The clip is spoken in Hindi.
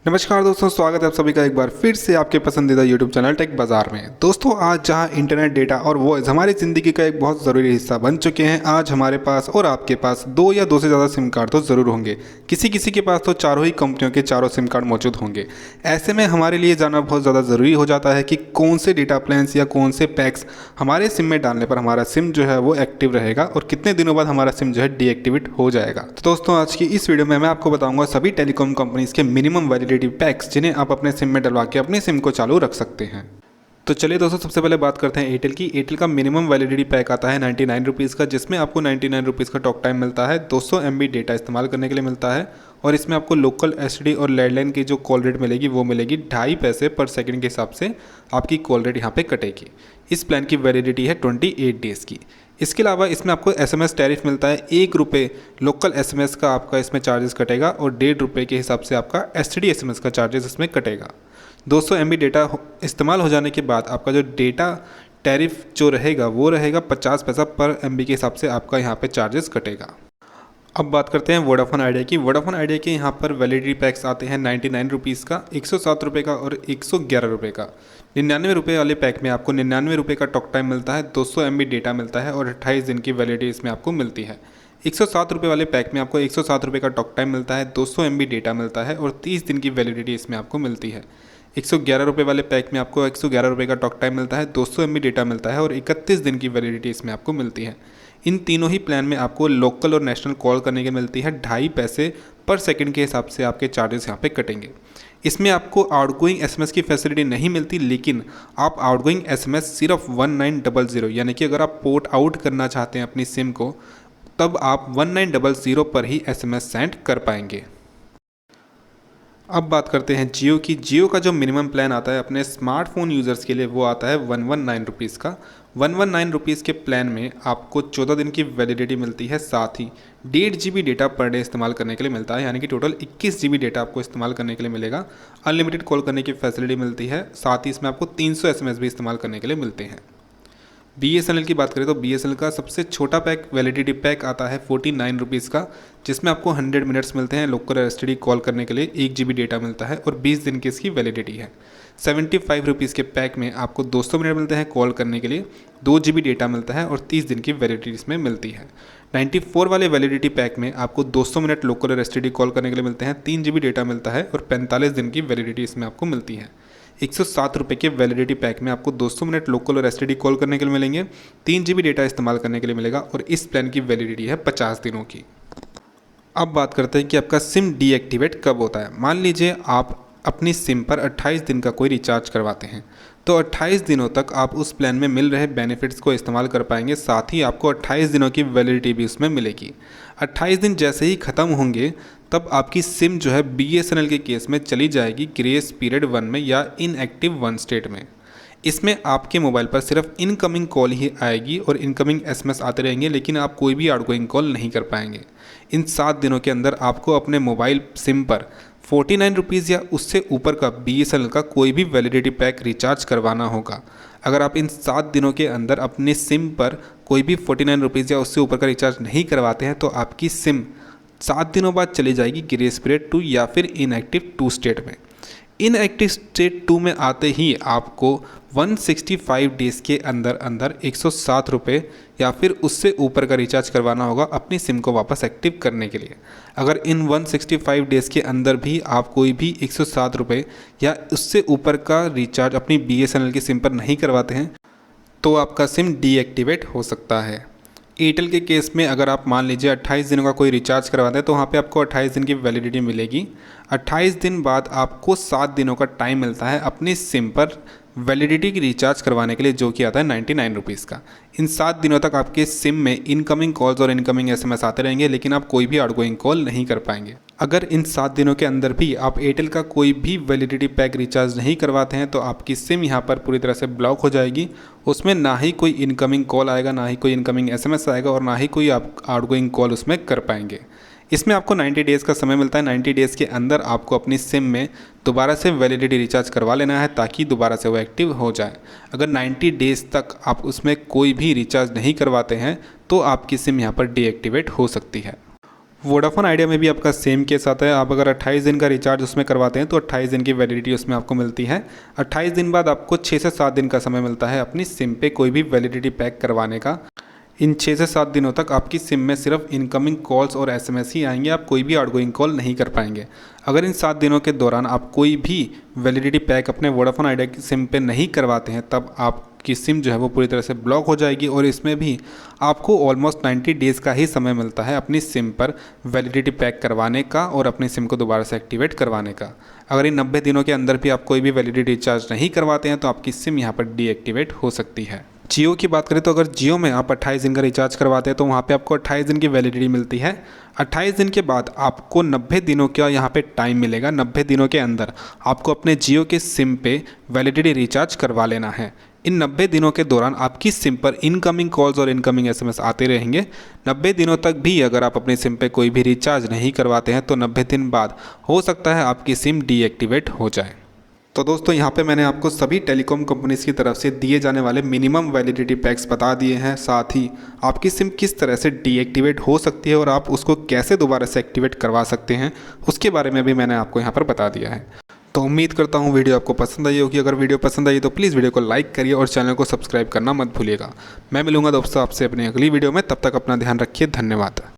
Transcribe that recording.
नमस्कार दोस्तों, स्वागत है आप सभी का एक बार फिर से आपके पसंदीदा यूट्यूब चैनल टेक बाजार में। दोस्तों, आज जहां इंटरनेट डेटा और वॉइस हमारी ज़िंदगी का एक बहुत ज़रूरी हिस्सा बन चुके हैं, आज हमारे पास और आपके पास दो या दो से ज़्यादा सिम कार्ड तो ज़रूर होंगे। किसी किसी के पास तो चारों ही कंपनियों के चारों सिम कार्ड मौजूद होंगे। ऐसे में हमारे लिए जानना बहुत ज़्यादा ज़रूरी हो जाता है कि कौन से डेटा प्लान्स या कौन से पैक्स हमारे सिम में डालने पर हमारा सिम जो है वो एक्टिव रहेगा और कितने दिनों बाद हमारा सिम जो है डीएक्टिवेट हो जाएगा। तो दोस्तों, आज की इस वीडियो में मैं आपको बताऊंगा सभी टेलीकॉम कंपनीज के मिनिमम वैलिडिटी पैक्स जिन्हें आप अपने सिम में डलवा के अपने सिम को चालू रख सकते हैं। तो चलिए दोस्तों, सबसे पहले बात करते हैं एयरटेल की। एयरटेल का मिनिमम वैलिडिटी पैक आता है 99 रुपीज़ का, जिसमें आपको 99 रुपीज़ का टॉक टाइम मिलता है, 200 MB डेटा इस्तेमाल करने के लिए मिलता है और इसमें आपको लोकल एसटीडी और लैंडलाइन की जो कॉल रेट मिलेगी वो मिलेगी 2.5 पैसे पर सेकंड के हिसाब से आपकी कॉल रेट यहाँ पे कटेगी। इस प्लान की वैलिडिटी है 28 डेज़ की। इसके अलावा इसमें आपको SMS टैरिफ मिलता है। 1 रुपये लोकल SMS का आपका इसमें चार्जेस कटेगा और 1.5 रुपये के हिसाब से आपका STD SMS का चार्जेस इसमें कटेगा। 200 MB डेटा इस्तेमाल हो जाने के बाद आपका जो डेटा टैरिफ जो रहेगा वो रहेगा 50 पैसा पर MB के हिसाब से आपका यहाँ पे चार्जेस कटेगा। अब बात करते हैं वोडाफोन आइडिया की। वोडाफोन आइडिया के यहाँ पर वैलिडिटी पैक्स आते हैं 99 रुपीज़ का, 107 रुपये का और 111 रुपये का। 99 रुपये वाले पैक में आपको 99 रुपये का टॉक टाइम मिलता है, 200 MB डेटा मिलता है और 28 दिन की वैलिडिटी इसमें आपको मिलती है। 107 रुपये वाले पैक में आपको 107 रुपये का टॉक टाइम मिलता है, 200 MB डेटा मिलता है और 30 दिन की वैलिडिटी इसमें आपको मिलती है। 111 रुपये वाले पैक में आपको 111 रुपये का टॉक टाइम मिलता है, 200 MB डेटा मिलता है और 31 दिन की वैलिडिटी इसमें आपको मिलती है। इन तीनों ही प्लान में आपको लोकल और नेशनल कॉल करने की मिलती है 2.5 पैसे पर सेकंड के हिसाब से आपके चार्जेस यहाँ पे कटेंगे। इसमें आपको आउटगोइंग SMS की फैसिलिटी नहीं मिलती, लेकिन आप आउटगोइंग SMS सिर्फ 1900 यानी कि अगर आप पोर्ट आउट करना चाहते हैं अपनी सिम को, तब आप 1900 पर ही SMS सेंड कर पाएंगे। अब बात करते हैं जियो की। जियो का जो मिनिमम प्लान आता है अपने स्मार्टफोन यूज़र्स के लिए वो आता है 119 रुपीज़ का। 119 रुपीज़ के प्लान में आपको 14 दिन की वैलिडिटी मिलती है, साथ ही 1.5 GB डेटा पर डे इस्तेमाल करने के लिए मिलता है, यानी कि टोटल 21 GB डेटा आपको इस्तेमाल करने के लिए मिलेगा। अनलिमिटेड कॉल करने की फैसिलिटी मिलती है, साथ ही इसमें आपको 300 SMS भी इस्तेमाल करने के लिए मिलते हैं। BSNL की बात करें तो BSNL का सबसे छोटा पैक वैलिडिटी पैक आता है 49 रुपीज़ का, जिसमें आपको 100 मिनट्स मिलते हैं लोकल और STD कॉल करने के लिए, 1 GB डेटा मिलता है और 20 दिन की इसकी वैलिडिटी है। 75 रुपीज़ के पैक में आपको 200 मिनट मिलते हैं कॉल करने के लिए, 2 GB डेटा मिलता है और 30 दिन की वैलिडिटी इसमें मिलती है। 94 वाले वैलिडिटी पैक में आपको 200 मिनट लोकल और STD कॉल करने के लिए मिलते हैं, 3 GB डेटा मिलता है और 45 दिन की वैलिडिटी इसमें आपको मिलती है। 107 रुपये के वैलिडिटी पैक में आपको 200 मिनट लोकल और STD कॉल करने के लिए मिलेंगे, 3 GB डेटा इस्तेमाल करने के लिए मिलेगा और इस प्लान की वैलिडिटी है 50 दिनों की। अब बात करते हैं कि आपका सिम डीएक्टिवेट कब होता है। मान लीजिए आप अपनी सिम पर 28 दिन का कोई रिचार्ज करवाते हैं, तो 28 दिनों तक आप उस प्लान में मिल रहे बेनिफिट्स को इस्तेमाल कर पाएंगे, साथ ही आपको 28 दिनों की वैलिडिटी भी उसमें मिलेगी। 28 दिन जैसे ही ख़त्म होंगे तब आपकी सिम जो है BSNL के केस में चली जाएगी ग्रेस पीरियड 1 में या इनएक्टिव 1 स्टेट में। इसमें आपके मोबाइल पर सिर्फ इनकमिंग कॉल ही आएगी और इनकमिंग SMS आते रहेंगे, लेकिन आप कोई भी आउटगोइंग कॉल नहीं कर पाएंगे। इन 7 दिनों के अंदर आपको अपने मोबाइल सिम पर 49 रुपीज़ या उससे ऊपर का BSNL का कोई भी वैलिडिटी पैक रिचार्ज करवाना होगा। अगर आप इन 7 दिनों के अंदर अपने सिम पर कोई भी 49 रुपीज़ या उससे ऊपर का रिचार्ज नहीं करवाते हैं तो आपकी सिम 7 दिनों बाद चली जाएगी ग्रेस पीरियड 2 या फिर इनएक्टिव 2 स्टेट में। इनएक्टिव स्टेट 2 में आते ही आपको 165 डेज़ के अंदर अंदर 107 रुपये या फिर उससे ऊपर का रिचार्ज करवाना होगा अपनी सिम को वापस एक्टिव करने के लिए। अगर इन 165 डेज़ के अंदर भी आप कोई भी 107 रुपये या उससे ऊपर का रिचार्ज अपनी BSNL की सिम पर नहीं करवाते हैं तो आपका सिम डीएक्टिवेट हो सकता है। एयरटेल के केस में अगर आप मान लीजिए 28 दिनों का कोई रिचार्ज करवाते हैं तो वहाँ पे आपको 28 दिन की वैलिडिटी मिलेगी। 28 दिन बाद आपको 7 दिनों का टाइम मिलता है अपनी सिम पर वैलिडिटी की रिचार्ज करवाने के लिए, जो कि आता है 99 रुपीज़ का। इन 7 दिनों तक आपके सिम में इनकमिंग कॉल्स और इनकमिंग SMS आते रहेंगे, लेकिन आप कोई भी आउटगोइंग कॉल नहीं कर पाएंगे। अगर इन 7 दिनों के अंदर भी आप एयरटेल का कोई भी वैलिडिटी पैक रिचार्ज नहीं करवाते हैं तो आपकी सिम यहाँ पर पूरी तरह से ब्लॉक हो जाएगी। उसमें ना ही कोई इनकमिंग कॉल आएगा, ना ही कोई इनकमिंग SMS आएगा और ना ही कोई आप आउटगोइंग कॉल उसमें कर पाएंगे। इसमें आपको 90 डेज़ का समय मिलता है। 90 डेज़ के अंदर आपको अपनी सिम में दोबारा से वैलिडिटी रिचार्ज करवा लेना है ताकि दोबारा से वो एक्टिव हो जाए। अगर 90 डेज़ तक आप उसमें कोई भी रिचार्ज नहीं करवाते हैं तो आपकी सिम यहाँ पर डीएक्टिवेट हो सकती है। वोडाफोन आइडिया में भी आपका सेम केस आता है। आप अगर 28 दिन का रिचार्ज उसमें करवाते हैं तो 28 दिन की वैलिडिटी उसमें आपको मिलती है। 28 दिन बाद आपको 6 से 7 दिन का समय मिलता है अपनी सिम पे कोई भी वैलिडिटी पैक करवाने का। इन 6 से 7 दिनों तक आपकी सिम में सिर्फ इनकमिंग कॉल्स और एसएमएस ही आएंगे, आप कोई भी आउटगोइंग कॉल नहीं कर पाएंगे। अगर इन 7 दिनों के दौरान आप कोई भी वैलिडिटी पैक अपने वोडाफोन आइडिया की सिम पे नहीं करवाते हैं तब आपकी सिम जो है वो पूरी तरह से ब्लॉक हो जाएगी और इसमें भी आपको ऑलमोस्ट 90 डेज़ का ही समय मिलता है अपनी सिम पर वैलिडिटी पैक करवाने का और अपनी सिम को दोबारा से एक्टिवेट करवाने का। अगर इन 90 दिनों के अंदर भी आप कोई भी वैलिडिटी रिचार्ज नहीं करवाते हैं तो आपकी सिम यहाँ पर डीएक्टिवेट हो सकती है। जियो की बात करें तो अगर जियो में आप 28 दिन का रिचार्ज करवाते हैं तो वहाँ पे आपको 28 दिन की वैलिडिटी मिलती है। 28 दिन के बाद आपको 90 दिनों का यहाँ पे टाइम मिलेगा। 90 दिनों के अंदर आपको अपने जियो के सिम पे वैलिडिटी रिचार्ज करवा लेना है। इन 90 दिनों के दौरान आपकी सिम पर इनकमिंग कॉल्स और इनकमिंग एसएमएस आते रहेंगे। 90 दिनों तक भी अगर आप अपनी सिम पे कोई भी रिचार्ज नहीं करवाते हैं तो 90 दिन बाद हो सकता है आपकी सिम डीएक्टिवेट हो जाए। तो दोस्तों यहाँ पे मैंने आपको सभी टेलीकॉम कंपनीज़ की तरफ से दिए जाने वाले मिनिमम वैलिडिटी पैक्स बता दिए हैं, साथ ही आपकी सिम किस तरह से डीएक्टिवेट हो सकती है और आप उसको कैसे दोबारा से एक्टिवेट करवा सकते हैं उसके बारे में भी मैंने आपको यहाँ पर बता दिया है। तो उम्मीद करता हूँ वीडियो आपको पसंद आई होगी। अगर वीडियो पसंद आई तो प्लीज़ वीडियो को लाइक करिए और चैनल को सब्सक्राइब करना मत भूलिएगा। मैं मिलूंगा दोस्तों आपसे अपनी अगली वीडियो में, तब तक अपना ध्यान रखिए। धन्यवाद।